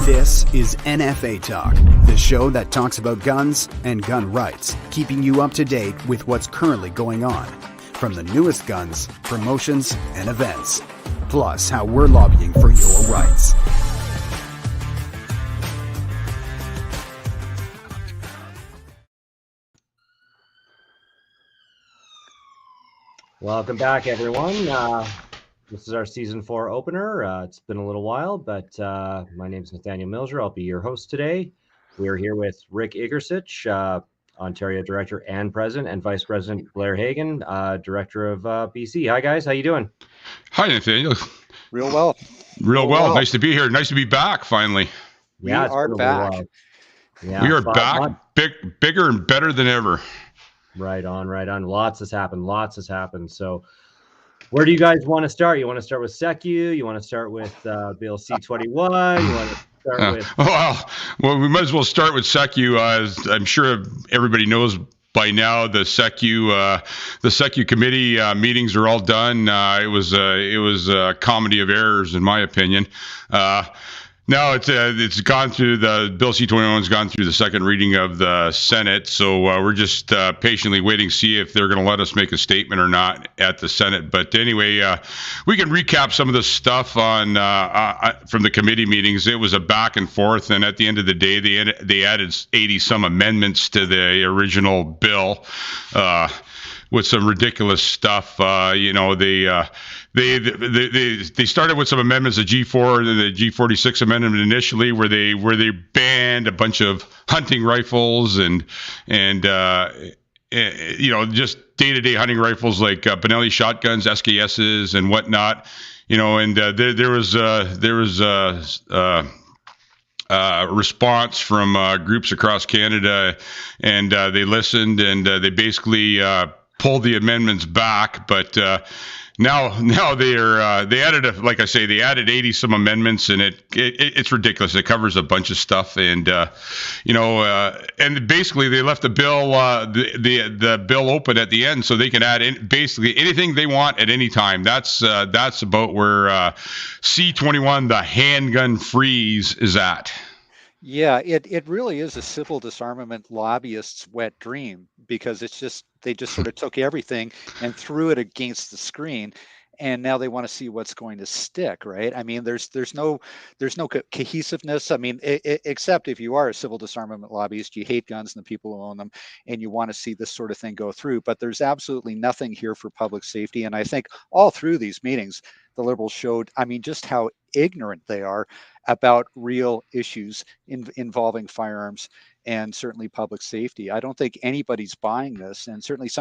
This is NFA Talk, the show that talks about guns and gun rights, keeping you up to date with what's currently going on, from the newest guns, promotions, and events, plus how we're lobbying for your rights. Welcome back, everyone. This is our Season 4 opener. It's been a little while, but my name is Nathaniel Milger. I'll be your host today. We are here with Rick Igersich, Ontario Director and President, and Vice President Blair Hagan, Director of BC. Hi, guys. How you doing? Hi, Nathaniel. Real well. Real well. Nice to be here. Nice to be back, finally. Yeah, we are back. Yeah, we are back, bigger and better than ever. Right on, right on. Lots has happened. So where do you guys want to start? You want to start with SECU? You want to start with Bill C-21? You want to start with... Well, we might as well start with SECU. As I'm sure everybody knows by now, the SECU committee meetings are all done. It was a comedy of errors, in my opinion. Now it's gone through the Bill C-21's gone through the second reading of the Senate, so we're just patiently waiting to see if they're going to let us make a statement or not at the Senate. But anyway, we can recap some of the stuff on from the committee meetings. It was a back and forth, and at the end of the day, they added 80 some amendments to the original bill. With some ridiculous stuff, they started with some amendments, the G4, the G46 amendment initially, where they banned a bunch of hunting rifles and just day-to-day hunting rifles like Benelli shotguns, SKSs, and whatnot. And there was response from groups across Canada, and they listened, and they basically pulled the amendments back, but now they added like I say, they added 80 some amendments, and it's ridiculous. It covers a bunch of stuff, and and basically they left the bill the bill open at the end, so they can add basically anything they want at any time. That's about where C-21, the handgun freeze, is at. Yeah, it really is a civil disarmament lobbyist's wet dream, because they just sort of took everything and threw it against the screen, and now they want to see what's going to stick, right? I mean, there's no cohesiveness. I mean, except if you are a civil disarmament lobbyist, you hate guns and the people who own them, and you want to see this sort of thing go through. But there's absolutely nothing here for public safety, and I think all through these meetings, the Liberals showed, just how ignorant they are about real issues involving firearms and certainly public safety. I don't think anybody's buying this, and certainly a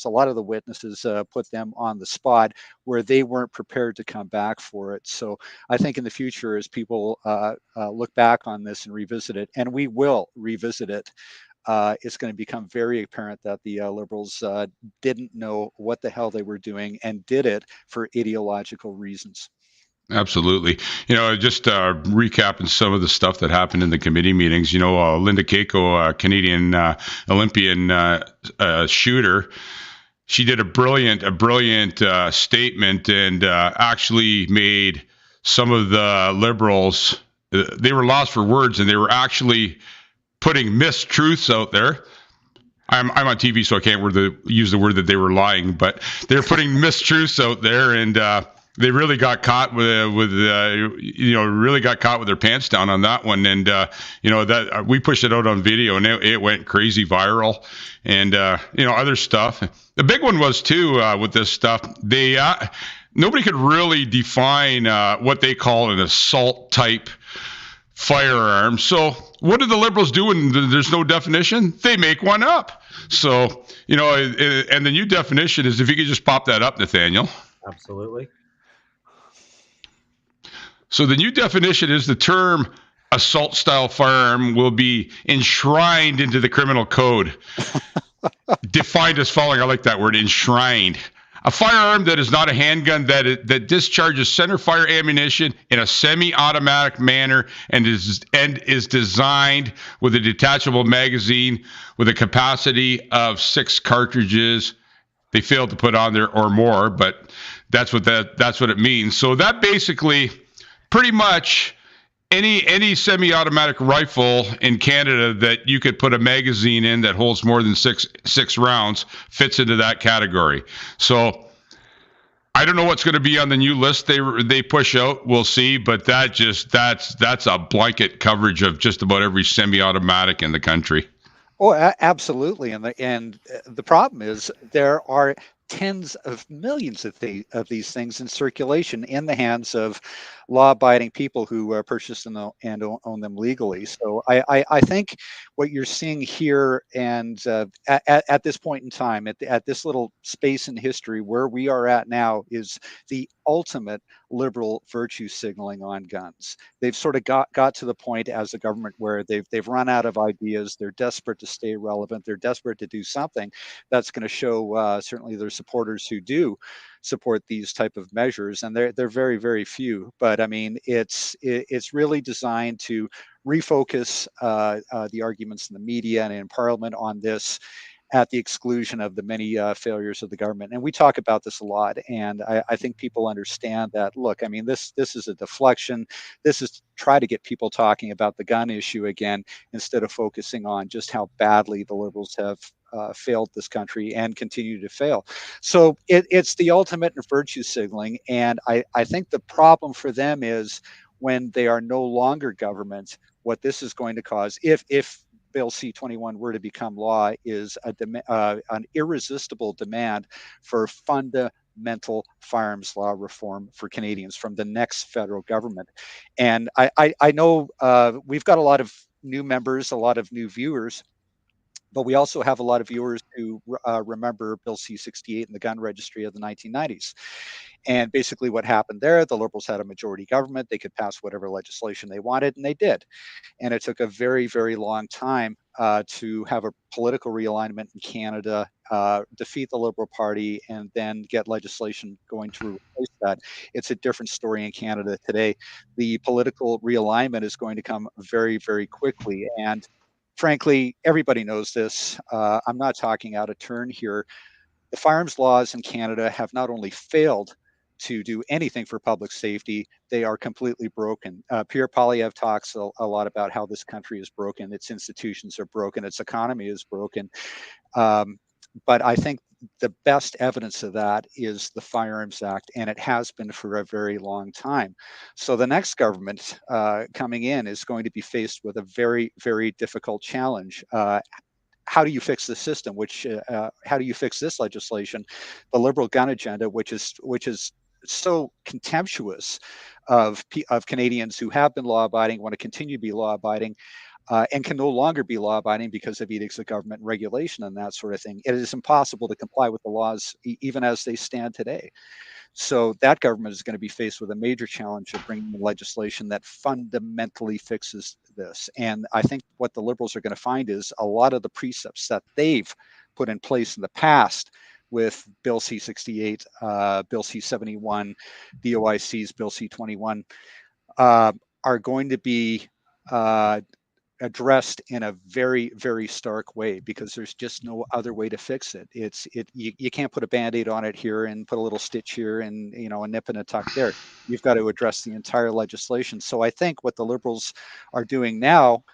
lot of the witnesses put them on the spot where they weren't prepared to come back for it. So I think in the future, as people look back on this and revisit it, and we will revisit it, it's going to become very apparent that the Liberals didn't know what the hell they were doing and did it for ideological reasons. Absolutely. Just recapping some of the stuff that happened in the committee meetings. Linda Keiko, a Canadian Olympian shooter, she did a brilliant statement, and actually made some of the Liberals, they were lost for words, and they were actually putting mistruths out there. I'm on TV, so I can't use the word that they were lying, but they're putting mistruths out there, and they really got caught with their pants down on that one. And that we pushed it out on video, and it went crazy viral, and other stuff. The big one was too with this stuff, nobody could really define what they call an assault type firearm. So what do the Liberals do when there's no definition? They make one up. So and the new definition is, if you could just pop that up, Nathaniel. Absolutely. So the new definition is, the term assault style firearm will be enshrined into the criminal code. Defined as following. I like that word, enshrined. A firearm that is not a handgun that discharges center fire ammunition in a semi-automatic manner and is designed with a detachable magazine with a capacity of 6 cartridges. They failed to put on there or more, but that's what it means. So that basically pretty much any semi-automatic rifle in Canada that you could put a magazine in that holds more than six rounds fits into that category. So I don't know what's going to be on the new list they push out. We'll see, but that's a blanket coverage of just about every semi-automatic in the country. Oh, absolutely. And the problem is there are tens of millions of these things in circulation in the hands of law-abiding people who purchase them and own them legally. So I think what you're seeing here, and at this point in time, at this little space in history where we are at now, is the ultimate liberal virtue signaling on guns. They've sort of got to the point as a government where they've run out of ideas. They're desperate to stay relevant. They're desperate to do something that's going to show certainly their supporters who do support these type of measures, and they're very, very few. But I mean, it's really designed to refocus the arguments in the media and in Parliament on this, at the exclusion of the many failures of the government. And we talk about this a lot. And I think people understand that, look, I mean, this is a deflection. This is to try to get people talking about the gun issue again, instead of focusing on just how badly the Liberals have failed this country and continue to fail. So it's the ultimate in virtue signaling. And I think the problem for them is when they are no longer government, what this is going to cause, if Bill C-21 were to become law, is an irresistible demand for fundamental firearms law reform for Canadians from the next federal government. And I know we've got a lot of new members, a lot of new viewers, but we also have a lot of viewers who remember Bill C-68 and the gun registry of the 1990s. And basically what happened there, the Liberals had a majority government. They could pass whatever legislation they wanted, and they did. And it took a very, very long time to have a political realignment in Canada, defeat the Liberal Party, and then get legislation going to replace that. It's a different story in Canada today. The political realignment is going to come very, very quickly. And frankly, everybody knows this. I'm not talking out of turn here. The firearms laws in Canada have not only failed to do anything for public safety, they are completely broken. Pierre Poilievre talks a lot about how this country is broken, its institutions are broken, its economy is broken. But I think the best evidence of that is the Firearms Act, and it has been for a very long time. So the next government coming in is going to be faced with a very, very difficult challenge. How do you fix the system? How do you fix this legislation? The Liberal gun agenda, which is so contemptuous of Canadians who have been law-abiding, want to continue to be law-abiding, and can no longer be law-abiding because of edicts of government and regulation and that sort of thing. It is impossible to comply with the laws even as they stand today. So that government is going to be faced with a major challenge of bringing in legislation that fundamentally fixes this. And I think what the Liberals are going to find is a lot of the precepts that they've put in place in the past with Bill C-68, Bill C-71, the OIC's Bill C-21, are going to be addressed in a very, very stark way, because there's just no other way to fix it. You can't put a Band-Aid on it here and put a little stitch here and a nip and a tuck there. You've got to address the entire legislation. So I think what the Liberals are doing now,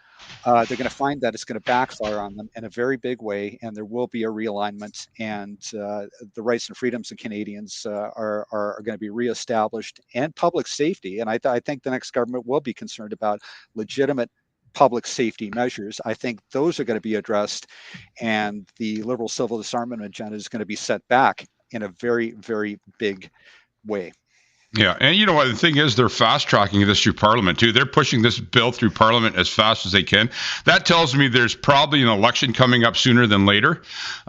they're going to find that it's going to backfire on them in a very big way, and there will be a realignment, and the rights and freedoms of Canadians are going to be reestablished, and public safety. And I think the next government will be concerned about legitimate public safety measures. I think those are going to be addressed, and the Liberal civil disarmament agenda is going to be set back in a very, very big way. Yeah, and you know what, the thing is, they're fast-tracking this through Parliament, too. They're pushing this bill through Parliament as fast as they can. That tells me there's probably an election coming up sooner than later.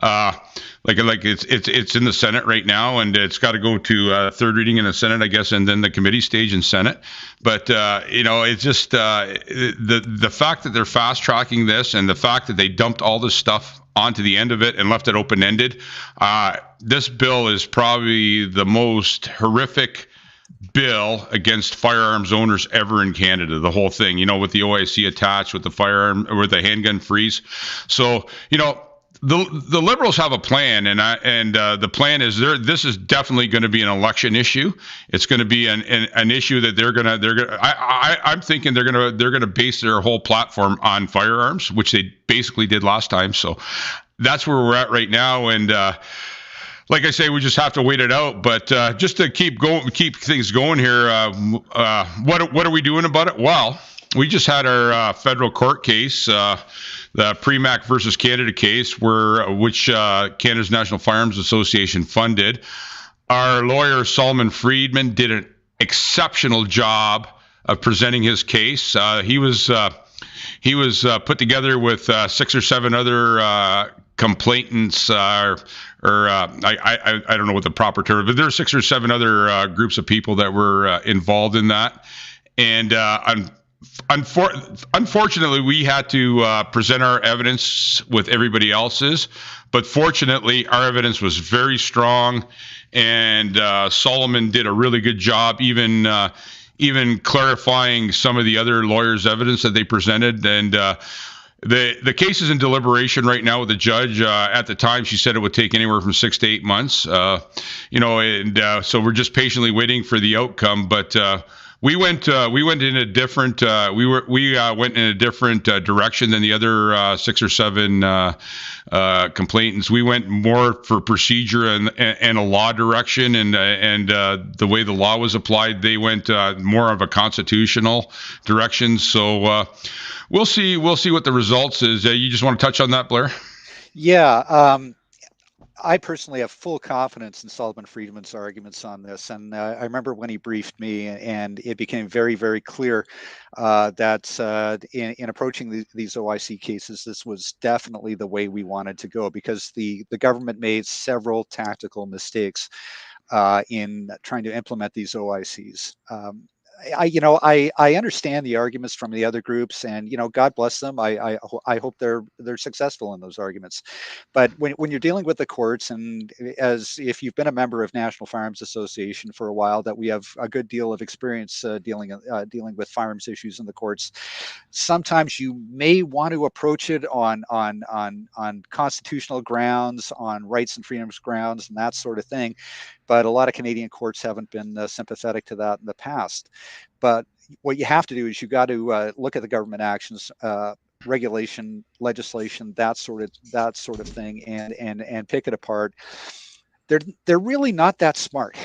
Like it's in the Senate right now, and it's got to go to third reading in the Senate, I guess, and then the committee stage in Senate. But it's just the fact that they're fast-tracking this, and the fact that they dumped all this stuff onto the end of it and left it open-ended. This bill is probably the most horrific bill against firearms owners ever in Canada. The whole thing, with the OIC attached, with the firearm or the handgun freeze. So, the Liberals have a plan, and the plan is this is definitely going to be an election issue. It's going to be an issue that they're gonna. I'm thinking they're gonna base their whole platform on firearms, which they basically did last time. So that's where we're at right now, and like I say, we just have to wait it out. But just to keep things going here, what are we doing about it? Well, we just had our federal court case. The Premack versus Canada case, which Canada's National Firearms Association funded. Our lawyer Solomon Friedman did an exceptional job of presenting his case. He was put together with 6 or 7 other complainants, I don't know what the proper term, but there are 6 or 7 other groups of people that were involved in that, and unfortunately, we had to present our evidence with everybody else's, but fortunately, our evidence was very strong, and Solomon did a really good job, even clarifying some of the other lawyers' evidence that they presented. And the case is in deliberation right now with the judge. At the time, she said it would take anywhere from 6 to 8 months. So we're just patiently waiting for the outcome, but. We went in a different went in a different direction than the other 6 or 7 complainants. We went more for procedure and a law direction, and the way the law was applied. They went more of a constitutional direction. So we'll see what the results is. You just want to touch on that, Blair? Yeah. I personally have full confidence in Solomon Friedman's arguments on this. And I remember when he briefed me, and it became very, very clear that in approaching these OIC cases, this was definitely the way we wanted to go, because the government made several tactical mistakes in trying to implement these OICs. I understand the arguments from the other groups, and God bless them. I hope they're successful in those arguments. But when you're dealing with the courts, and as if you've been a member of National Firearms Association for a while, that we have a good deal of experience dealing with firearms issues in the courts. Sometimes you may want to approach it on constitutional grounds, on rights and freedoms grounds, and that sort of thing. But a lot of Canadian courts haven't been sympathetic to that in the past. But what you have to do is you got to look at the government actions, regulation, legislation, that sort of thing, and pick it apart. They're really not that smart,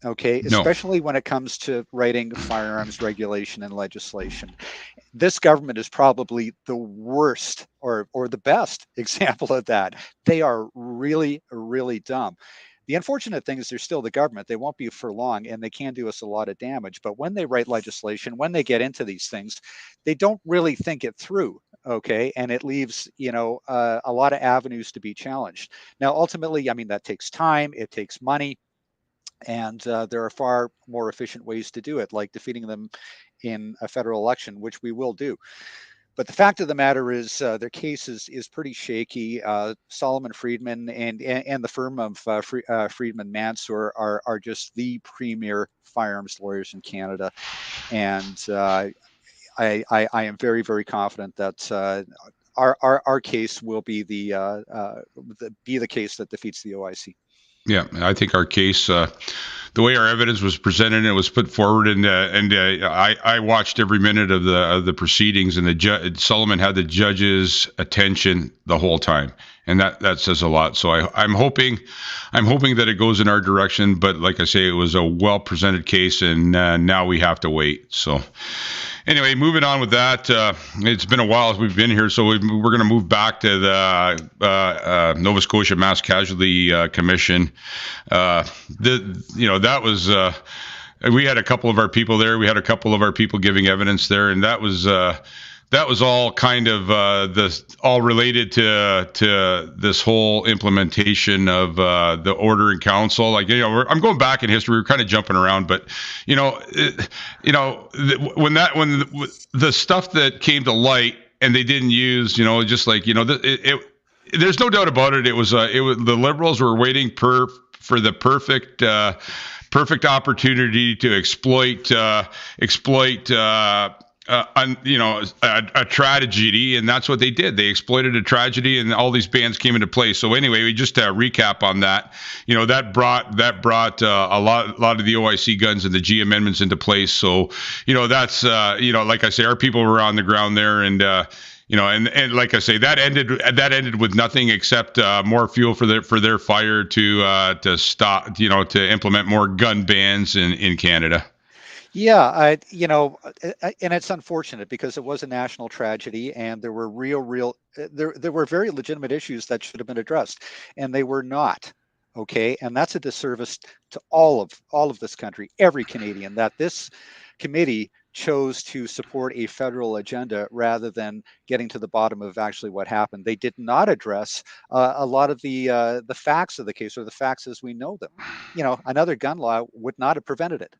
okay? No. Especially when it comes to writing firearms regulation and legislation. This government is probably the worst or the best example of that. They are really, really dumb. The unfortunate thing is they're still the government. They won't be for long, and they can do us a lot of damage. But when they write legislation, when they get into these things, they don't really think it through, okay? And it leaves, a lot of avenues to be challenged. Now, ultimately, that takes time, it takes money, and there are far more efficient ways to do it, like defeating them in a federal election, which we will do. But the fact of the matter is their case is pretty shaky. Solomon Friedman and the firm of Friedman Mansour are just the premier firearms lawyers in Canada. And I am very, very confident that our case will be the case that defeats the OIC. Yeah, I think our case, the way our evidence was presented and was put forward, and I watched every minute of the proceedings, and Solomon had the judge's attention the whole time, and that says a lot. So I'm hoping that it goes in our direction. But like I say, it was a well presented case, and now we have to wait. So. Anyway, moving on with that, it's been a while since we've been here, so we're going to move back to the Nova Scotia Mass Casualty Commission. That was we had a couple of our people there. We had a couple of our people giving evidence there, and that was all kind of all related to this whole implementation of the order in council. Like, I'm going back in history. We're kind of jumping around, but when the stuff that came to light and they didn't use, just like there's no doubt about it. It was the Liberals were waiting for the perfect opportunity to exploit a tragedy, and that's what they did. They exploited a tragedy, and all these bans came into place. So anyway, we just recap on that. That brought a lot of the OIC guns and the G amendments into place. So that's like I say, our people were on the ground there, and and like I say, that ended with nothing except more fuel for their fire to stop, to implement more gun bans in Canada. Yeah, and it's unfortunate because it was a national tragedy, and there were there were very legitimate issues that should have been addressed, and they were not. Okay, and that's a disservice to all of this country, every Canadian, that this committee chose to support a federal agenda rather than getting to the bottom of actually what happened. They did not address a lot of the facts of the case, or the facts as we know them. Another gun law would not have prevented it.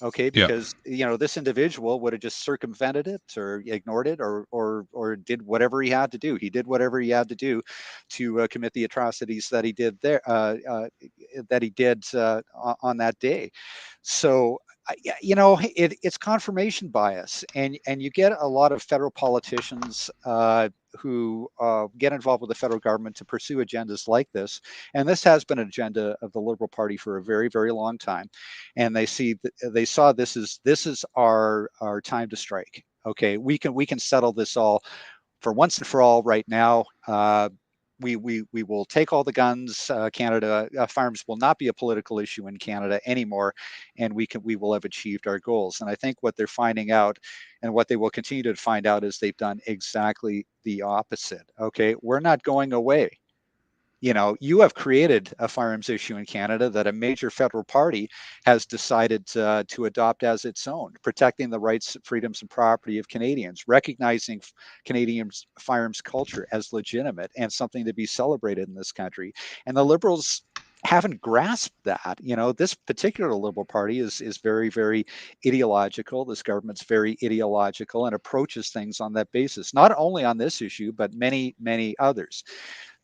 Okay, Yeah. because this individual would have just circumvented it or ignored it, or did whatever he had to do. He did whatever he had to do to commit the atrocities that he did there, on that day. So it's confirmation bias, and you get a lot of federal politicians who get involved with the federal government to pursue agendas like this. And this has been an agenda of the Liberal Party for a very, very long time. And they saw this is our time to strike. Okay, we can settle this all for once and for all right now. We will take all the guns. Canada, firearms will not be a political issue in Canada anymore, and we will have achieved our goals. And I think what they're finding out, and what they will continue to find out, is they've done exactly the opposite. Okay, we're not going away. You have created a firearms issue in Canada that a major federal party has decided to adopt as its own, protecting the rights, freedoms, and property of Canadians, recognizing Canadians' firearms culture as legitimate and something to be celebrated in this country. And the Liberals haven't grasped that. This particular Liberal Party is very, very ideological. This government's very ideological and approaches things on that basis, not only on this issue, but many, many others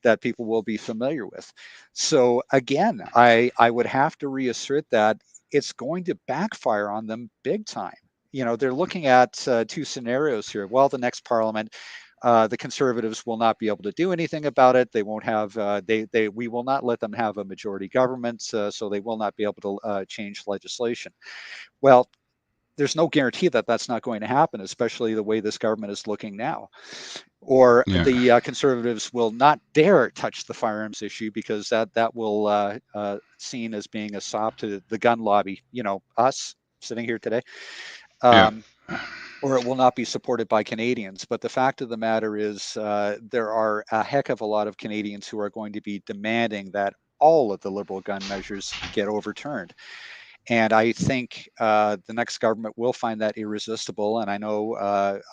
that people will be familiar with. So again, I would have to reassert that it's going to backfire on them big time. They're looking at two scenarios here. Well, the next Parliament, the Conservatives will not be able to do anything about it. They won't have. We will not let them have a majority government, so they will not be able to change legislation. Well, there's no guarantee that that's not going to happen, especially the way this government is looking now. Or the Conservatives will not dare touch the firearms issue because that will seen as being a sop to the gun lobby. Us sitting here today. Or it will not be supported by Canadians. But the fact of the matter is, there are a heck of a lot of Canadians who are going to be demanding that all of the Liberal gun measures get overturned. And I think the next government will find that irresistible. And I know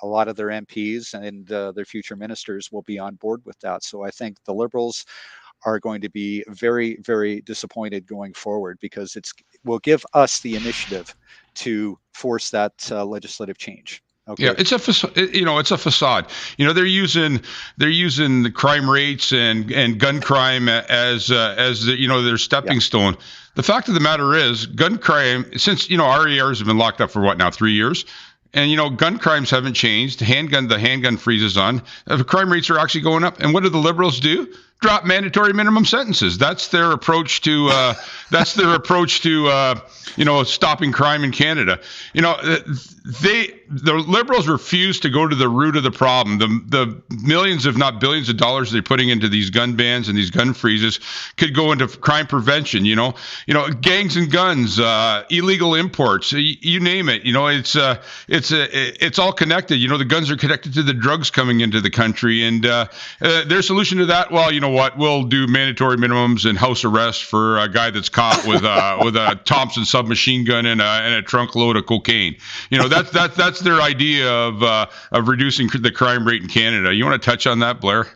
a lot of their MPs and their future ministers will be on board with that. So I think the Liberals are going to be very, very disappointed going forward, because it will give us the initiative to force that legislative change. Okay. Yeah, it's a facade. It's a facade. They're using the crime rates and gun crime as their stepping stone. The fact of the matter is, gun crime, since RERs have been locked up for what now, 3 years, and gun crimes haven't changed. The handgun freezes on. The crime rates are actually going up. And what do the Liberals do? Drop mandatory minimum sentences. That's their approach to stopping crime in Canada. The Liberals refuse to go to the root of the problem. The millions, if not billions, of dollars they're putting into these gun bans and these gun freezes could go into crime prevention. Gangs and guns, illegal imports, you name it. It's all connected. The guns are connected to the drugs coming into the country, and their solution to that, well, you know what? We'll do mandatory minimums and house arrest for a guy that's caught with a Thompson submachine gun and a trunk load of cocaine. That's their idea of reducing the crime rate in Canada. You want to touch on that, Blair?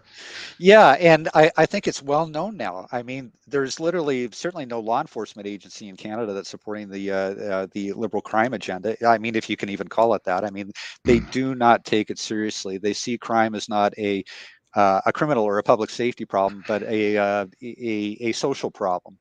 Yeah, and I think it's well known now. I mean, there's certainly no law enforcement agency in Canada that's supporting the Liberal crime agenda. I mean, if you can even call it that. I mean, they do not take it seriously. They see crime as not a criminal or a public safety problem, but a social problem.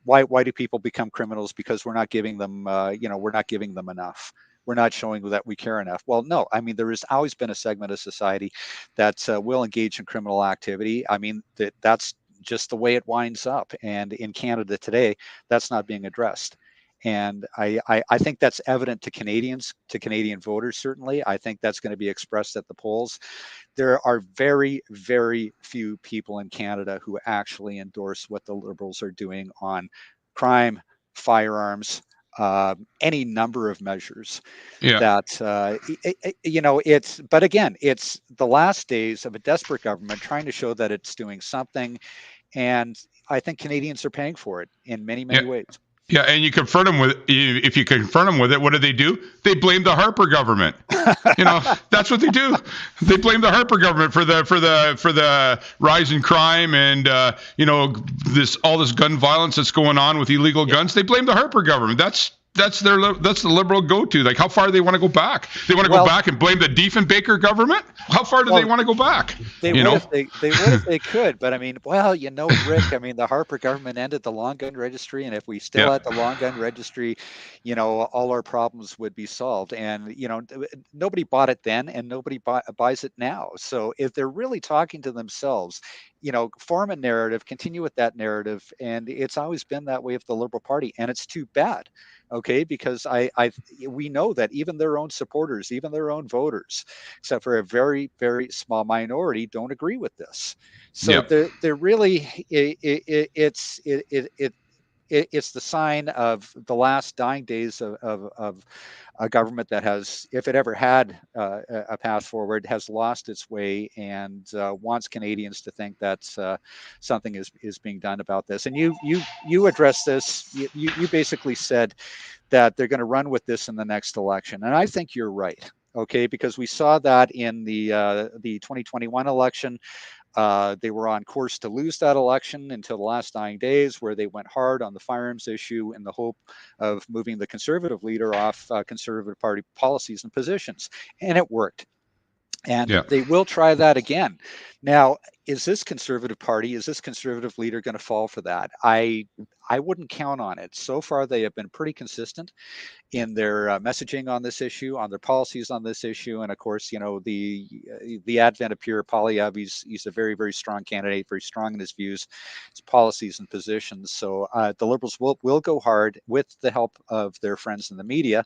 Why do people become criminals? Because we're not giving them we're not giving them enough. we're not showing that we care enough. Well, no, I mean, there has always been a segment of society that will engage in criminal activity. I mean, that's just the way it winds up. And in Canada today, that's not being addressed. And I think that's evident to Canadians, to Canadian voters, certainly. I think that's going to be expressed at the polls. There are very, very few people in Canada who actually endorse what the Liberals are doing on crime, firearms, any number of measures Yeah. that, but again, it's the last days of a desperate government trying to show that it's doing something. And I think Canadians are paying for it in many, many ways. Yeah, and you confront them with if you confront them with it, what do? They blame the Harper government. That's what they do. They blame the Harper government for the rise in crime and all this gun violence that's going on with illegal guns. They blame the Harper government. That's the Liberal go-to. Like, how far do they want to go back? They want to go back and blame the Diefenbaker government? How far do they want to go back? They would if they could. But I mean, Rick, I mean, the Harper government ended the long gun registry, and if we still had the long gun registry, all our problems would be solved. And nobody bought it then, and nobody buys it now. So if they're really talking to themselves, form a narrative, continue with that narrative, and it's always been that way of the Liberal Party, and it's too bad. Okay, because we know that even their own supporters, even their own voters, except for a very, very small minority, don't agree with this. So they're really it's the sign of the last dying days of a government that has, if it ever had a path forward, has lost its way and wants Canadians to think that something is being done about this. And you addressed this. You basically said that they're going to run with this in the next election, and I think you're right. Okay, because we saw that in the 2021 election. They were on course to lose that election until the last dying days, where they went hard on the firearms issue in the hope of moving the Conservative leader off Conservative Party policies and positions. And it worked. And they will try that again. Now, is this Conservative leader going to fall for that? I wouldn't count on it. So far, they have been pretty consistent in their messaging on this issue, on their policies on this issue. And of course, the advent of Pierre Poilievre, he's a very, very strong candidate, very strong in his views, his policies and positions. So the Liberals will go hard with the help of their friends in the media,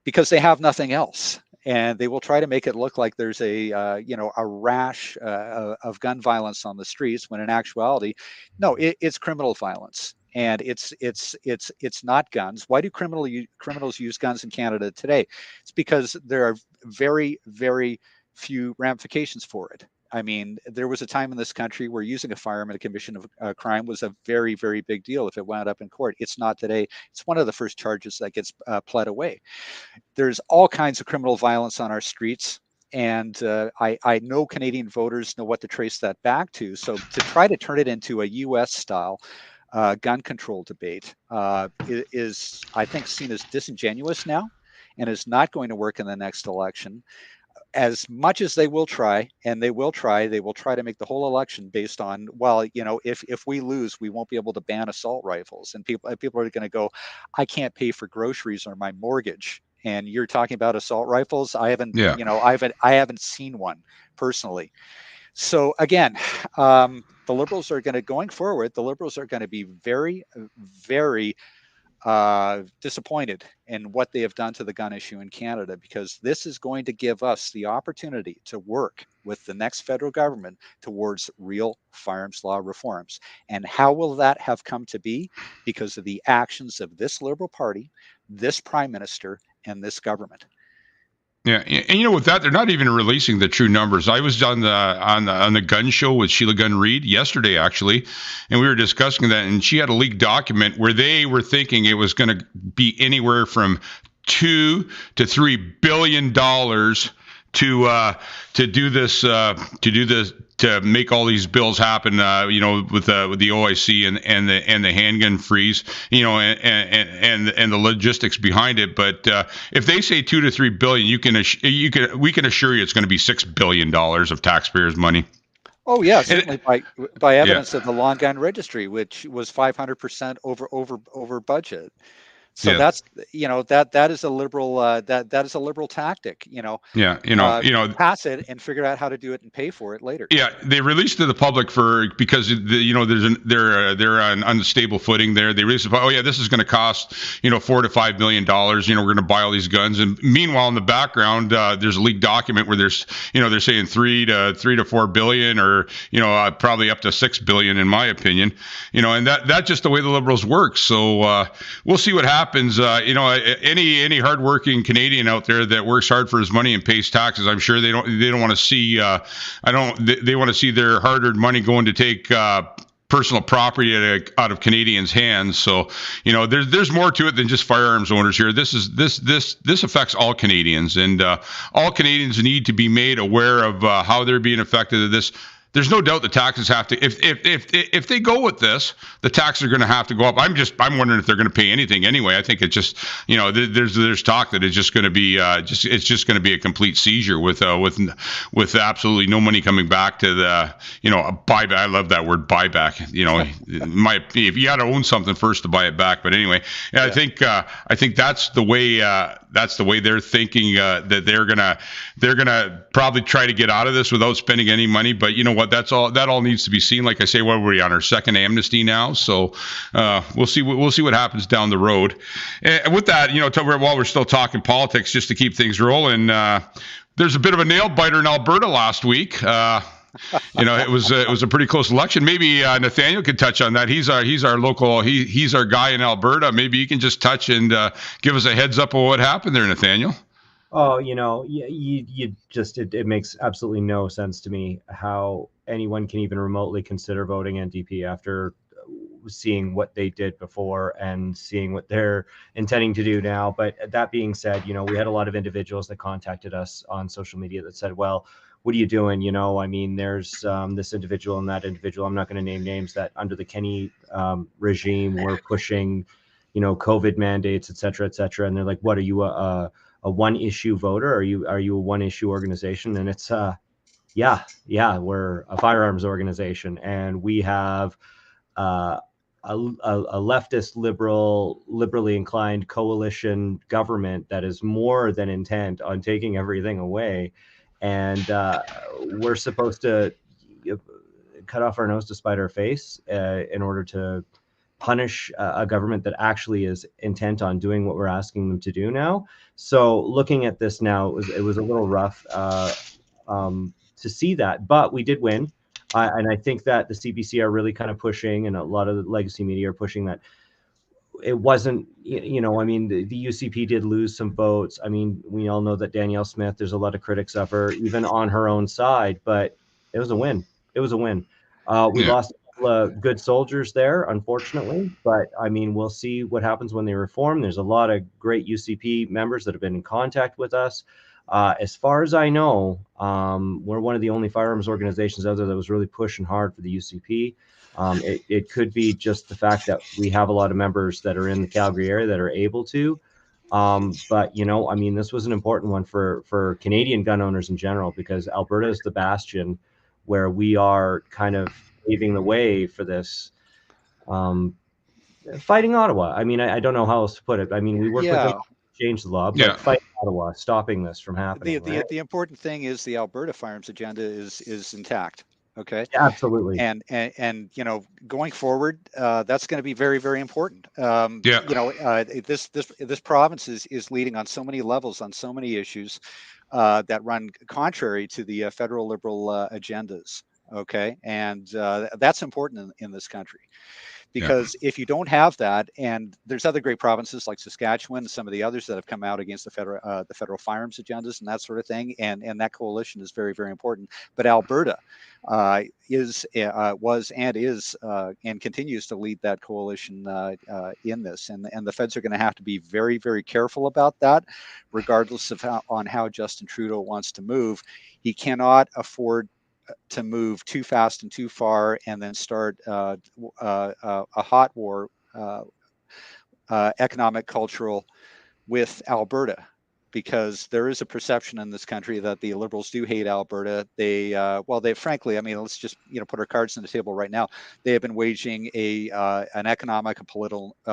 because they have nothing else. And they will try to make it look like there's a rash of gun violence on the streets, when in actuality, no, it's criminal violence, and it's not guns. Why do criminals use guns in Canada today? It's because there are very, very few ramifications for it. I mean, there was a time in this country where using a firearm in a commission of a crime was a very, very big deal if it wound up in court. It's not today. It's one of the first charges that gets pled away. There's all kinds of criminal violence on our streets, and I know Canadian voters know what to trace that back to. So to try to turn it into a U.S.-style gun control debate is, I think, seen as disingenuous now, and is not going to work in the next election. As much as they will try, they will try to make the whole election based on, if we lose, we won't be able to ban assault rifles. And people are going to go, I can't pay for groceries or my mortgage, and you're talking about assault rifles? I haven't seen one personally. So again, the Liberals are going forward. The Liberals are going to be very, very disappointed in what they have done to the gun issue in Canada, because this is going to give us the opportunity to work with the next federal government towards real firearms law reforms. And how will that have come to be? Because of the actions of this Liberal Party, this Prime Minister, and this government. Yeah, and with that, they're not even releasing the true numbers. I was on the gun show with Sheila Gunn Reid yesterday, actually, and we were discussing that, and she had a leaked document where they were thinking it was going to be anywhere from $2 to $3 billion to do this to make all these bills happen, with the OIC and the handgun freeze, and the logistics behind it. But if they say $2 to $3 billion, we can assure you it's going to be $6 billion of taxpayers' money. Oh yeah, certainly by evidence of the long gun registry, which was 500% over budget. So Yeah. that's, that is a liberal that is a liberal tactic. Yeah. Pass it and figure out how to do it and pay for it later. Yeah, they released to the public because they're on unstable footing there. They released, oh yeah, this is going to cost $4 to $5 million. We're going to buy all these guns, and meanwhile in the background there's a leaked document where there's they're saying 3 to 4 billion, or probably up to 6 billion in my opinion. And that's just the way the Liberals work. So we'll see what happens. Any hardworking Canadian out there that works hard for his money and pays taxes, I'm sure they don't want to see. They want to see their hard-earned money going to take personal property out of Canadians' hands. So, there's more to it than just firearms owners here. This affects all Canadians, and all Canadians need to be made aware of how they're being affected of this. There's no doubt the taxes have to. If they go with this, the taxes are going to have to go up. I'm wondering if they're going to pay anything anyway. I think it's just there's talk that it's just going to be going to be a complete seizure with absolutely no money coming back to the a buyback. I love that word buyback. If you got to own something first to buy it back. But anyway, yeah. I think that's the way they're thinking, that they're gonna probably try to get out of this without spending any money. But you know what? That all needs to be seen. Like I say, what were we on our second amnesty now? So we'll see what happens down the road. And with that, while we're still talking politics, just to keep things rolling, there's a bit of a nail biter in Alberta last week. It was a pretty close election. Maybe Nathaniel could touch on that. He's our local. He's our guy in Alberta. Maybe you can just touch and give us a heads up of what happened there, Nathaniel. Oh, you just it makes absolutely no sense to me how anyone can even remotely consider voting NDP after seeing what they did before and seeing what they're intending to do now. But that being said, we had a lot of individuals that contacted us on social media that said, well, what are you doing? There's this individual and that individual. I'm not going to name names that under the Kenney regime were pushing, COVID mandates, et cetera, et cetera. And they're like, what are you, a one issue voter? Are you a one issue organization? And it's, yeah, we're a firearms organization, and we have a leftist liberally inclined coalition government that is more than intent on taking everything away. And we're supposed to cut off our nose to spite our face in order to punish a government that actually is intent on doing what we're asking them to do now. So looking at this now, it was a little rough to see that, but we did win. And I think that the CBC are really kind of pushing, and a lot of the legacy media are pushing that it wasn't, the UCP did lose some votes. We all know that Danielle Smith, there's a lot of critics of her, even on her own side, but it was a win. We lost good soldiers there, unfortunately, but we'll see what happens when they reform. There's a lot of great UCP members that have been in contact with us. As far as I know, we're one of the only firearms organizations out there that was really pushing hard for the UCP. It could be just the fact that we have a lot of members that are in the Calgary area that are able to. But this was an important one for Canadian gun owners in general, because Alberta is the bastion where we are kind of paving the way for this, fighting Ottawa. I don't know how else to put it. We work with them to change the law, but fighting Ottawa, stopping this from happening. The important thing is the Alberta firearms agenda is intact. Okay. Yeah, absolutely. And going forward, that's going to be very, very important. This province is leading on so many levels, on so many issues that run contrary to the federal Liberal agendas. Okay. And that's important in this country. Because if you don't have that, and there's other great provinces like Saskatchewan and some of the others that have come out against the federal firearms agendas and that sort of thing, and that coalition is very, very important. But Alberta was and is and continues to lead that coalition in this, and the feds are going to have to be very, very careful about that, regardless of how Justin Trudeau wants to move. He cannot afford to move too fast and too far and then start a hot war, economic, cultural, with Alberta. because there is a perception in this country that the Liberals do hate Alberta. They, they frankly, I mean, let's just put our cards on the table right now. They have been waging an economic, a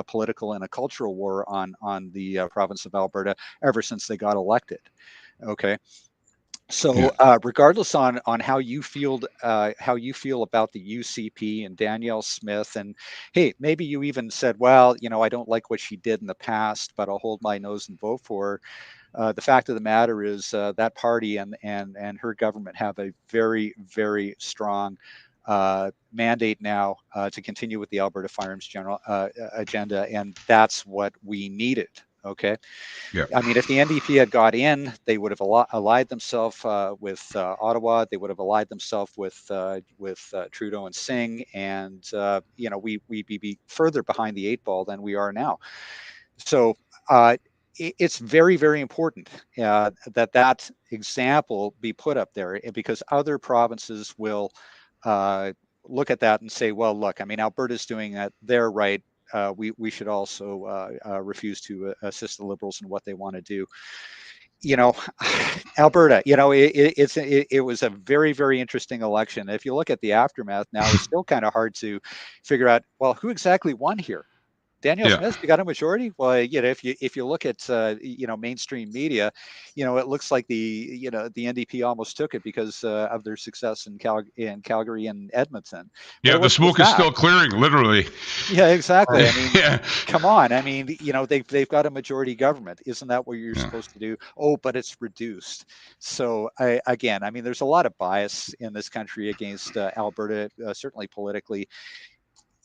political, and a cultural war on the province of Alberta ever since they got elected. Okay. So regardless on how you feel about the UCP and Danielle Smith, and hey, maybe you even said, well, I don't like what she did in the past, but I'll hold my nose and vote for her. The fact of the matter is that party and her government have a very, very strong mandate now to continue with the Alberta Firearms General agenda, and that's what we needed. Okay. Yeah. I mean, if the NDP had got in, they would have allied themselves with Ottawa. They would have allied themselves with Trudeau and Singh, and we'd be further behind the 8 ball than we are now. So it's very, very important that example be put up there, because other provinces will look at that and say, well, look, I mean, Alberta's doing that. They're right. We should also refuse to assist the Liberals in what they want to do. Alberta, it was a very, very interesting election. If you look at the aftermath now, it's still kind of hard to figure out, well, who exactly won here? Danielle Smith, you got a majority? Well, if you look at mainstream media, it looks like the NDP almost took it because of their success in Calgary and Edmonton. Yeah, the smoke is still clearing, literally. Yeah, exactly. I mean, come on. I mean, they've got a majority government. Isn't that what you're supposed to do? Oh, but it's reduced. So I mean, there's a lot of bias in this country against Alberta, certainly politically.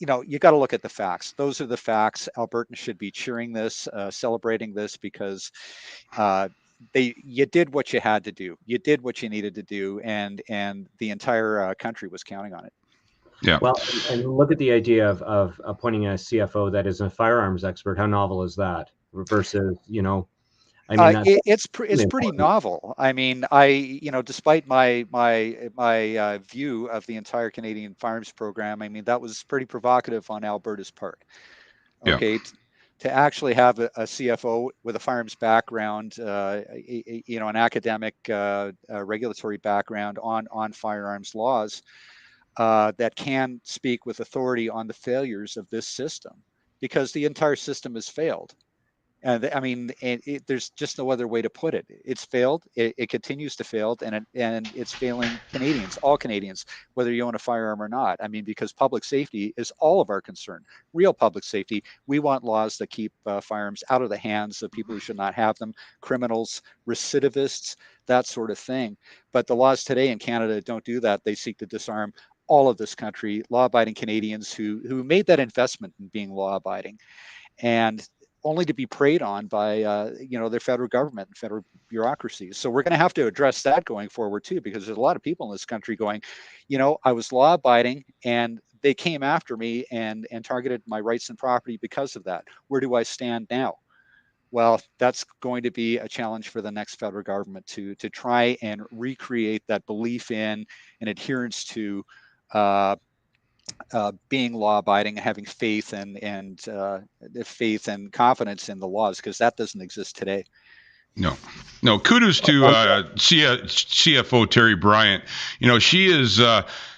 You got to look at the facts. Those are the facts. Albertans should be cheering this, celebrating this, because you did what you had to do. You did what you needed to do, and the entire country was counting on it. Yeah. Well, and look at the idea of appointing a CFO that is a firearms expert. How novel is that? Versus, I mean, it's pretty novel. I mean, despite my view of the entire Canadian firearms program, I mean, that was pretty provocative on Alberta's part. Okay, to actually have a CFO with a firearms background, an academic regulatory background on firearms laws, that can speak with authority on the failures of this system, because the entire system has failed. And I mean, there's just no other way to put it. It's failed. It continues to fail, and it's failing Canadians, all Canadians, whether you own a firearm or not. I mean, because public safety is all of our concern, real public safety. We want laws that keep firearms out of the hands of people who should not have them, criminals, recidivists, that sort of thing. But the laws today in Canada don't do that. They seek to disarm all of this country, law-abiding Canadians who made that investment in being law-abiding, and only to be preyed on by their federal government and federal bureaucracies. So we're going to have to address that going forward too, because there's a lot of people in this country going, I was law abiding and they came after me and targeted my rights and property because of that. Where do I stand now? Well, that's going to be a challenge for the next federal government to try and recreate that belief in and adherence to being law-abiding, having faith and faith and confidence in the laws, because that doesn't exist today. No. Kudos to CFO Terry Bryant.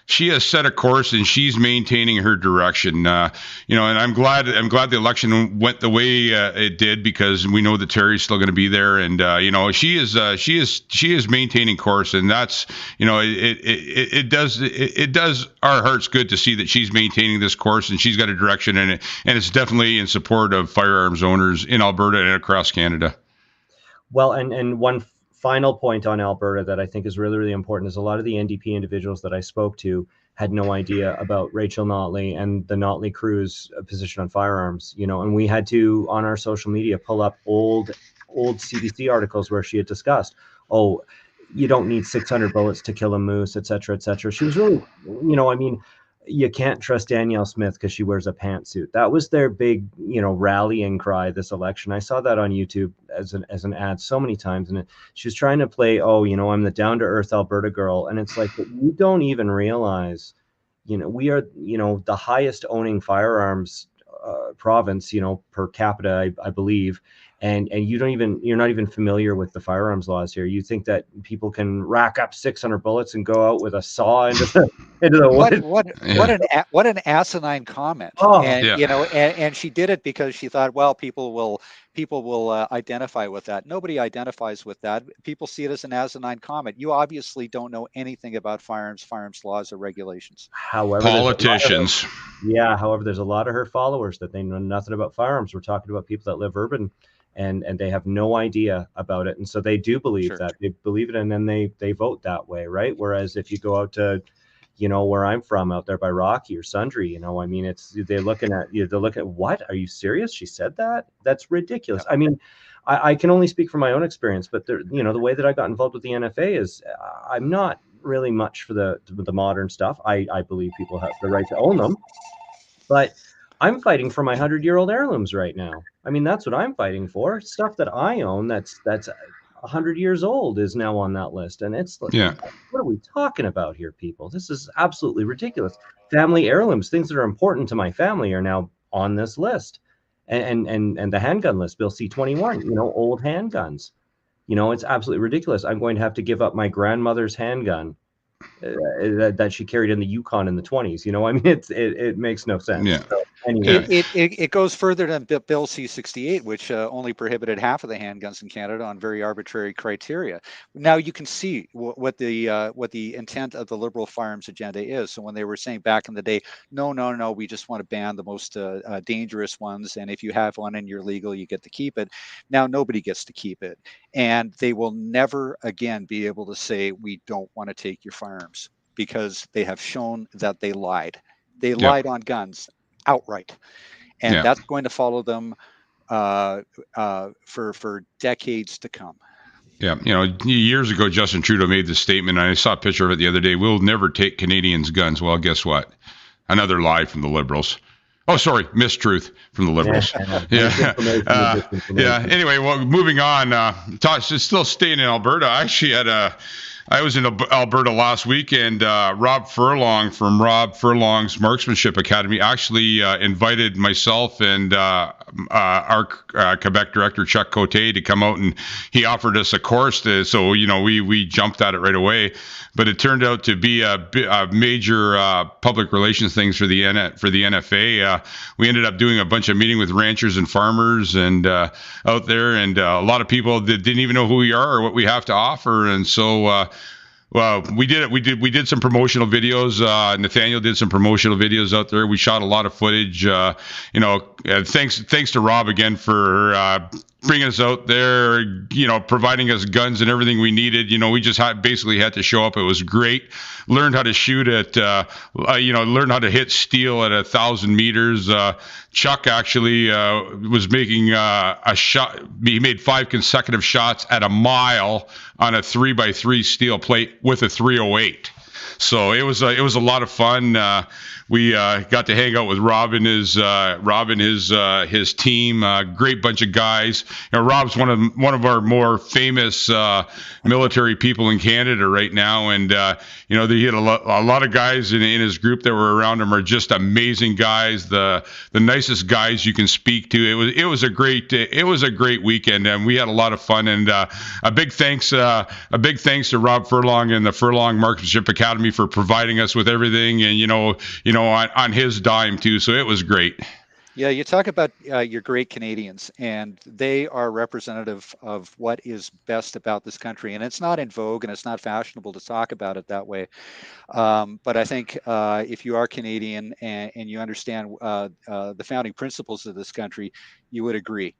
She has set a course and she's maintaining her direction. And I'm glad the election went the way it did, because we know that Terry's still going to be there, and she is maintaining course, and that's it does our hearts good to see that she's maintaining this course and she's got a direction in it, and it's definitely in support of firearms owners in Alberta and across Canada. Well, and one final point on Alberta that I think is really, really important is a lot of the NDP individuals that I spoke to had no idea about Rachel Notley and the Notley crew's position on firearms, and we had to, on our social media, pull up old CBC articles where she had discussed, you don't need 600 bullets to kill a moose, et cetera, et cetera. She was really, you can't trust Danielle Smith because she wears a pantsuit. That was their big, rallying cry this election. I saw that on YouTube as an ad so many times, and she was trying to play, I'm the down to earth Alberta girl, and it's like, you don't even realize, we are, the highest owning firearms province, per capita, I believe, and you're not even familiar with the firearms laws here. You think that people can rack up 600 bullets and go out with a saw into the wood. What an asinine comment. And and she did it because she thought, well, people will identify with that. Nobody identifies with that. People see it as an asinine comment. You obviously don't know anything about firearms laws or regulations. However, politicians. However, there's a lot of her followers that they know nothing about firearms. We're talking about people that live urban, and they have no idea about it, and so they do believe that. They believe it, and then they vote that way, right? Whereas if you go out to, where I'm from, out there by Rocky or Sundre, I mean, they're looking at, what? Are you serious? She said that? That's ridiculous. I mean, I can only speak from my own experience, but the way that I got involved with the NFA is I'm not really much for the modern stuff. I believe people have the right to own them, but I'm fighting for my 100-year-old heirlooms right now. I mean, that's what I'm fighting for. Stuff that I own that's 100 years old is now on that list. And it's like, what are we talking about here, people? This is absolutely ridiculous. Family heirlooms, things that are important to my family, are now on this list. And the handgun list, Bill C-21, old handguns. It's absolutely ridiculous. I'm going to have to give up my grandmother's handgun that she carried in the Yukon in the 20s. I mean, it makes no sense. Yeah. So, anyway. It goes further than Bill C-68, which only prohibited half of the handguns in Canada on very arbitrary criteria. Now you can see what the intent of the Liberal firearms agenda is. So when they were saying back in the day, no, we just want to ban the most dangerous ones, and if you have one and you're legal, you get to keep it. Now nobody gets to keep it, and they will never again be able to say we don't want to take your firearms, because they have shown that they lied. They lied on guns outright, and that's going to follow them for decades to come. Yeah, years ago, Justin Trudeau made this statement, and I saw a picture of it the other day. We'll never take Canadians' guns. Well, guess what? Another lie from the Liberals. Oh, sorry, mistruth from the Liberals. Anyway, well, moving on. Still staying in Alberta. I was in Alberta last week, and Rob Furlong from Rob Furlong's Marksmanship Academy actually invited myself and our Quebec director, Chuck Cote, to come out, and he offered us a course. So we jumped at it right away. But it turned out to be a major public relations things for the NFA. We ended up doing a bunch of meeting with ranchers and farmers and out there, and a lot of people that didn't even know who we are or what we have to offer. And so well, we did some promotional videos. Nathaniel did some promotional videos out there. We shot a lot of footage. Thanks to Rob again for bringing us out there, providing us guns and everything we needed. We just basically had to show up. It was great. Learned how to shoot at, learned how to hit steel at 1,000 meters. Chuck actually was making a shot. He made 5 consecutive shots at a mile on a 3x3 steel plate with a 308. So it was a lot of fun. We got to hang out with Rob and his team. Great bunch of guys. Rob's one of our more famous military people in Canada right now, and he had a lot of guys in his group that were around him are just amazing guys. The nicest guys you can speak to. It was a great weekend, and we had a lot of fun. And a big thanks to Rob Furlong and the Furlong Marksmanship Academy for providing us with everything, and on his dime too. So it was great. Yeah, you talk about your great Canadians, and they are representative of what is best about this country. And it's not in vogue, and it's not fashionable to talk about it that way. But I think if you are Canadian and you understand the founding principles of this country, you would agree.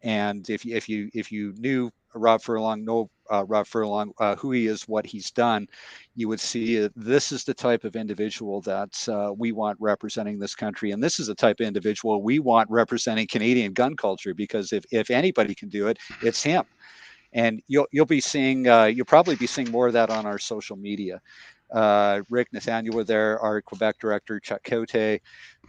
And if you knew Rob Furlong, who he is, what he's done, you would see this is the type of individual that we want representing this country, and this is the type of individual we want representing Canadian gun culture. Because if anybody can do it, it's him. And you'll probably be seeing more of that on our social media. Rick, Nathaniel were there, our Quebec director, Chuck Cote.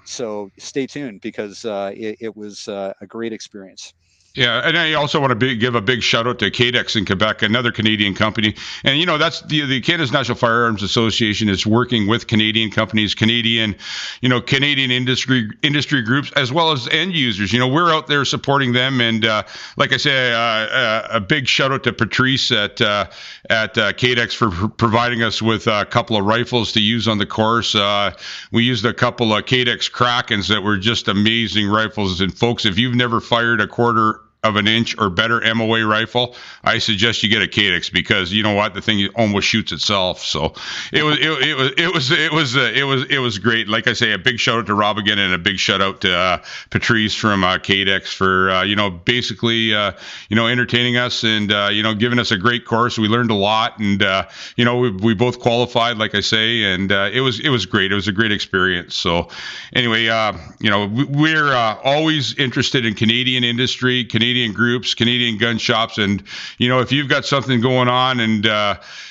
So stay tuned, because it was a great experience. Yeah, and I also want to give a big shout out to KDEX in Quebec, another Canadian company. And that's the Canada's National Firearms Association is working with Canadian companies, Canadian industry groups, as well as end users. We're out there supporting them, and like I say, a big shout out to Patrice at KDEX for providing us with a couple of rifles to use on the course. We used a couple of KDEX Krakens that were just amazing rifles. And folks, if you've never fired a quarter of an inch or better MOA rifle, I suggest you get a KDEX, because you know what, the thing almost shoots itself. So it was great. Like I say, a big shout out to Rob again, and a big shout out to Patrice from KDEX for basically entertaining us and giving us a great course. We learned a lot, and we both qualified, like I say, and it was great. It was a great experience. So anyway, we're always interested in Canadian industry, Canadian groups, Canadian gun shops, and if you've got something going on and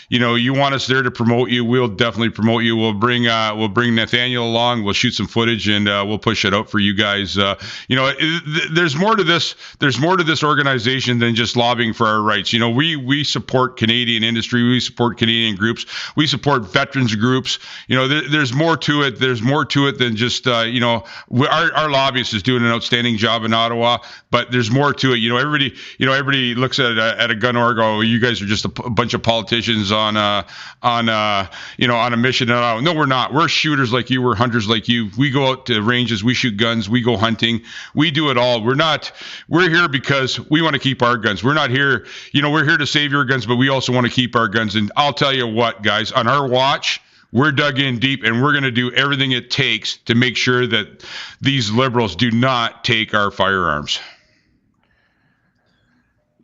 you want us there to promote you, we'll definitely promote you. We'll bring Nathaniel along. We'll shoot some footage, and we'll push it out for you guys. There's more to this. There's more to this organization than just lobbying for our rights. We support Canadian industry. We support Canadian groups. We support veterans groups. There's more to it. There's more to it than just our lobbyist is doing an outstanding job in Ottawa, but there's more to it. Everybody looks at a gun org. Oh, you guys are just a bunch of politicians on a mission. No, we're not. We're shooters like you. We're hunters like you. We go out to ranges. We shoot guns. We go hunting. We do it all. We're here because we want to keep our guns. We're not here. We're here to save your guns, but we also want to keep our guns. And I'll tell you what, guys, on our watch, we're dug in deep, and we're going to do everything it takes to make sure that these liberals do not take our firearms.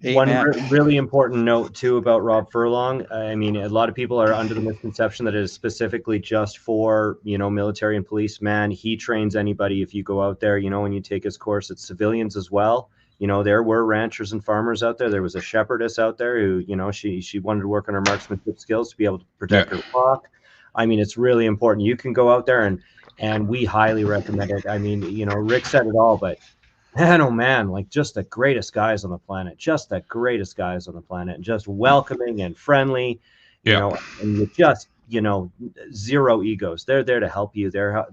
One really important note too about Rob Furlong. I mean, a lot of people are under the misconception that it is specifically just for, military and police. Man, he trains anybody. If you go out there, when you take his course, it's civilians as well. There were ranchers and farmers out there. There was a shepherdess out there who, she wanted to work on her marksmanship skills to be able to protect her flock. I mean, it's really important. You can go out there and we highly recommend it. I mean, Rick said it all, but man, oh man, like just the greatest guys on the planet, and just welcoming and friendly, and with just, zero egos. They're there to help you. They're, I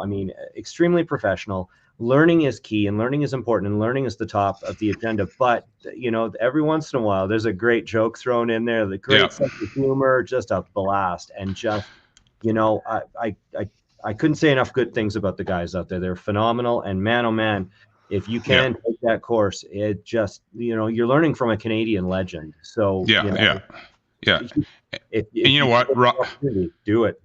mean, extremely professional. Learning is key, and learning is important, and learning is the top of the agenda. But, every once in a while, there's a great joke thrown in there, the great sense of humor, just a blast. And just, I couldn't say enough good things about the guys out there. They're phenomenal. And man, oh man, if you can take that course, it just, you're learning from a Canadian legend. So If you know what, Rob, do it.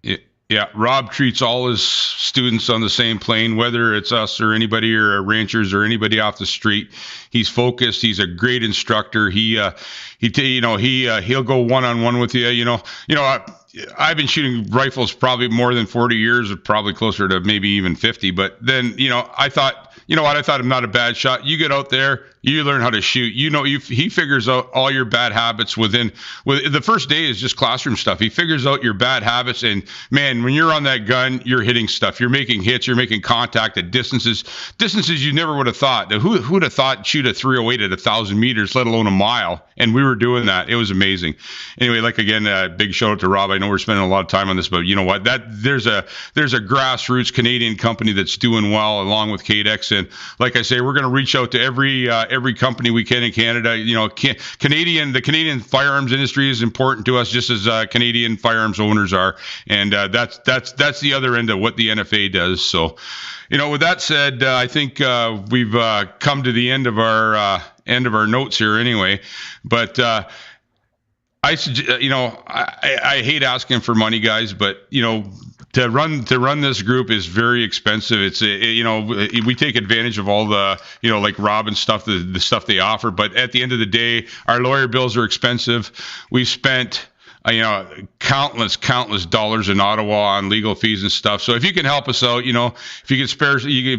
Yeah, Rob treats all his students on the same plane, whether it's us or anybody or ranchers or anybody off the street. He's focused. He's a great instructor. He'll go one-on-one with you. I've been shooting rifles probably more than 40 years, or probably closer to maybe even 50. But then, I thought, I thought I'm not a bad shot. You get out there, you learn how to shoot. He figures out all your bad habits with the first day is just classroom stuff. He figures out your bad habits, and man, when you're on that gun, you're hitting stuff. You're making hits. You're making contact at distances you never would have thought. Who would have thought shoot a 308 at 1,000 meters, let alone a mile? And we were doing that. It was amazing. Anyway, a big shout out to Rob. I know we're spending a lot of time on this, but you know what? There's a grassroots Canadian company that's doing well, along with KDEX. And like I say, we're going to reach out to every company we can in Canada. The Canadian firearms industry is important to us, just as Canadian firearms owners are. And that's the other end of what the NFA does. So, with that said, I think we've come to the end of our notes here anyway. But I hate asking for money, guys, but to run this group is very expensive. It's we take advantage of all the like Rob and stuff, the stuff they offer. But at the end of the day, our lawyer bills are expensive. We've spent countless dollars in Ottawa on legal fees and stuff. So if you can help us out, if you can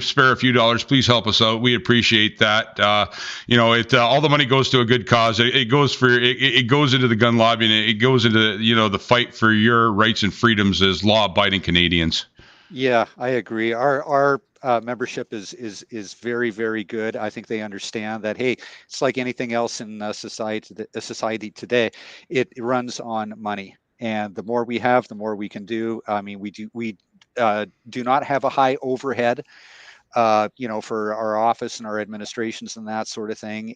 spare a few dollars, please help us out. We appreciate that. All the money goes to a good cause. It goes into the gun lobby, and it goes into the fight for your rights and freedoms as law-abiding Canadians. Yeah, I agree. Our membership is very, very good. I think they understand that, hey, it's like anything else in society today. It runs on money, and the more we have, the more we can do. I mean, we do not have a high overhead, for our office and our administrations and that sort of thing.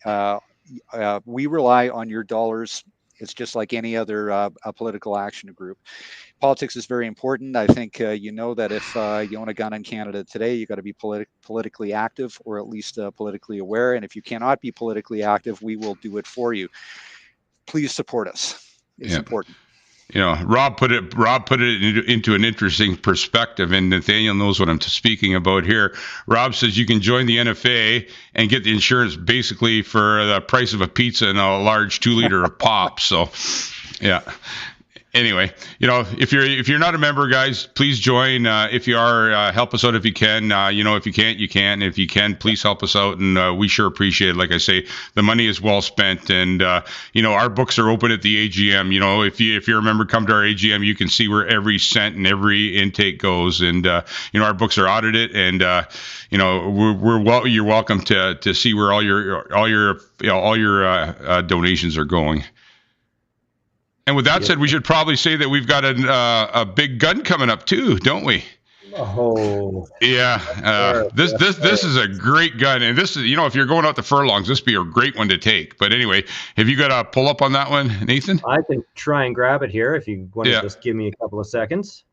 We rely on your dollars. It's just like any other political action group. Politics is very important. I think that if you own a gun in Canada today, you got to be politically active, or at least politically aware. And if you cannot be politically active, we will do it for you. Please support us. It's important. Rob put it into an interesting perspective, and Nathaniel knows what I'm speaking about here. Rob says you can join the NFA and get the insurance basically for the price of a pizza and a large 2-liter of pop. So, yeah. Anyway, if you're not a member, guys, please join. If you are, help us out if you can. If you can't, you can. If you can, please help us out, and we sure appreciate it. Like I say, the money is well spent, and our books are open at the AGM. If you're a member, come to our AGM. You can see where every cent and every intake goes, and our books are audited, and you're welcome to see where all your donations are going. And with that said, we should probably say that we've got a big gun coming up too, don't we? Oh, yeah. This is a great gun, and this is if you're going out to furlongs, this would be a great one to take. But anyway, have you got a pull up on that one, Nathan? I can try and grab it here if you want to just give me a couple of seconds.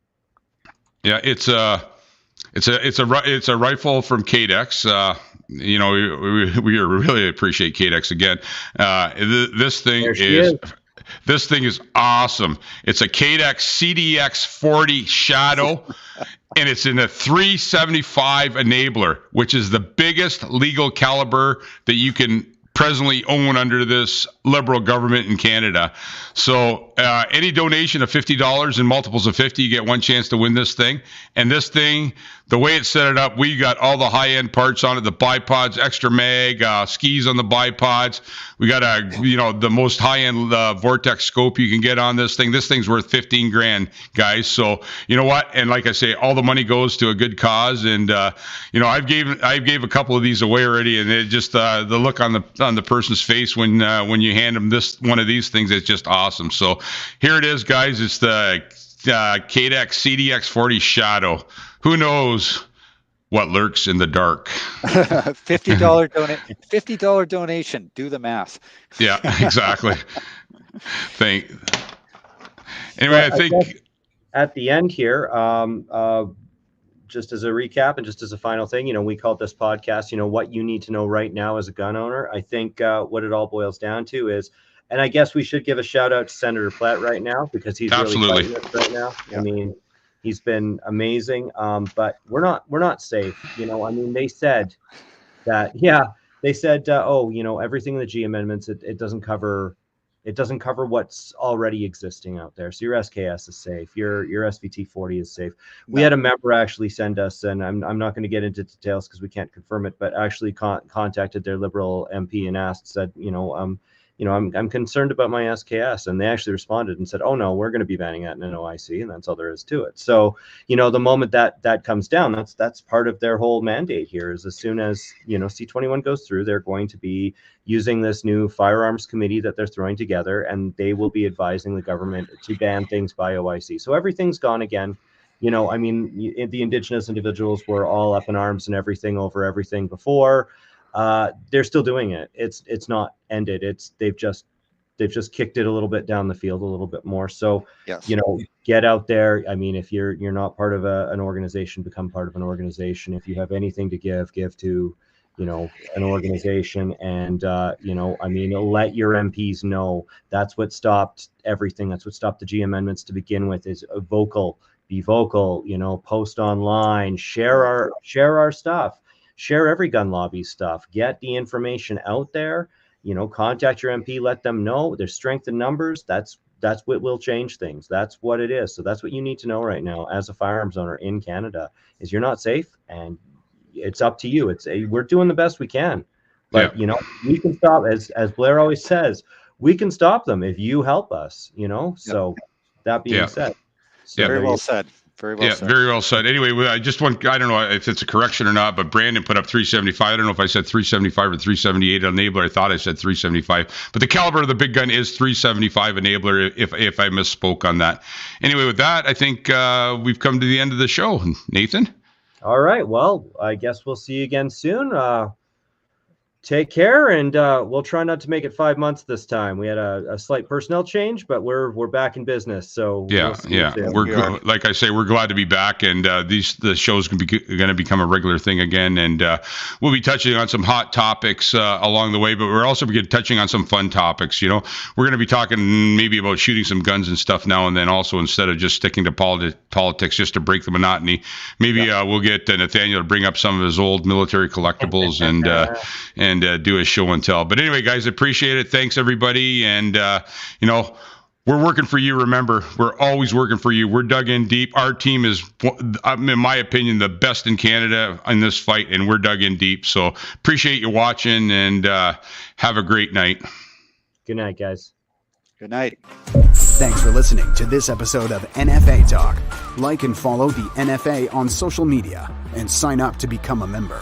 Yeah, it's a rifle from Cadex. We really appreciate Cadex again. This thing is. This thing is awesome. It's a Cadex CDX 40 Shadow, and it's in a 375 enabler, which is the biggest legal caliber that you can presently own under this Liberal government in Canada. So any donation of $50 and multiples of 50, you get one chance to win this thing. And this thing, the way it's set it up, we got all the high-end parts on it, the bipods, extra mag, skis on the bipods. We got the most high-end Vortex scope you can get on this thing. This thing's worth $15,000, guys. So you know what? And like I say, all the money goes to a good cause. And I gave a couple of these away already, and it just the look on the person's face when you hand them one of these things, it's just awesome. So here it is, guys. It's the Cadex CDX 40 Shadow. Who knows what lurks in the dark? $50 donation. Do the math. Yeah, exactly. Anyway, I think at the end here, just as a recap and just as a final thing, we called this podcast, what you need to know right now as a gun owner. I think what it all boils down to is, and I guess we should give a shout out to Senator Platt right now, because he's really fighting this right now. Yeah. I mean, he's been amazing, but we're not safe. They said that, everything in the G amendments, it doesn't cover what's already existing out there. So your SKS is safe. Your SVT 40 is safe. We had a member actually send us, and I'm not going to get into details because we can't confirm it, but actually contacted their Liberal MP and said, I'm concerned about my SKS, and they actually responded and said, oh no, we're going to be banning that in an OIC, and that's all there is to it. So, the moment that comes down, that's part of their whole mandate here, is as soon as, C21 goes through, they're going to be using this new firearms committee that they're throwing together, and they will be advising the government to ban things by OIC. So everything's gone again. The Indigenous individuals were all up in arms and everything over everything before. They're still doing it. It's not ended. They've just kicked it a little bit down the field a little bit more. So, yes. Get out there. I mean, if you're not part of an organization, become part of an organization. If you have anything to give to, an organization, and, let your MPs know. That's what stopped everything. That's what stopped the G amendments to begin with, is be vocal, post online, share our stuff. Share every gun lobby stuff. Get the information out there. Contact your MP. Let them know. There's strength in numbers. That's what will change things. That's what it is. So that's what you need to know right now as a firearms owner in Canada, is you're not safe, and it's up to you. We're doing the best we can, but we can stop. As Blair always says, we can stop them if you help us. So that being said, very well said. Very well said. Very well said. Anyway, I don't know if it's a correction or not, but Brandon put up 375. I don't know if I said 375 or 378 enabler. I thought I said 375, but the caliber of the big gun is 375 enabler, if I misspoke on that. Anyway, with that, I think we've come to the end of the show. Nathan? All right. Well, I guess we'll see you again soon. Take care, and we'll try not to make it 5 months this time. We had a slight personnel change, but we're back in business. So yeah. Like I say, we're glad to be back, and the show's going to become a regular thing again, and we'll be touching on some hot topics along the way, but we're also touching on some fun topics. We're going to be talking maybe about shooting some guns and stuff now and then. Also, instead of just sticking to politics, just to break the monotony, maybe we'll get Nathaniel to bring up some of his old military collectibles and do a show and tell. But anyway, guys, appreciate it. Thanks, everybody. And, we're working for you. Remember, we're always working for you. We're dug in deep. Our team is, in my opinion, the best in Canada in this fight, and we're dug in deep. So appreciate you watching, and have a great night. Good night, guys. Good night. Thanks for listening to this episode of NFA Talk. Like and follow the NFA on social media and sign up to become a member.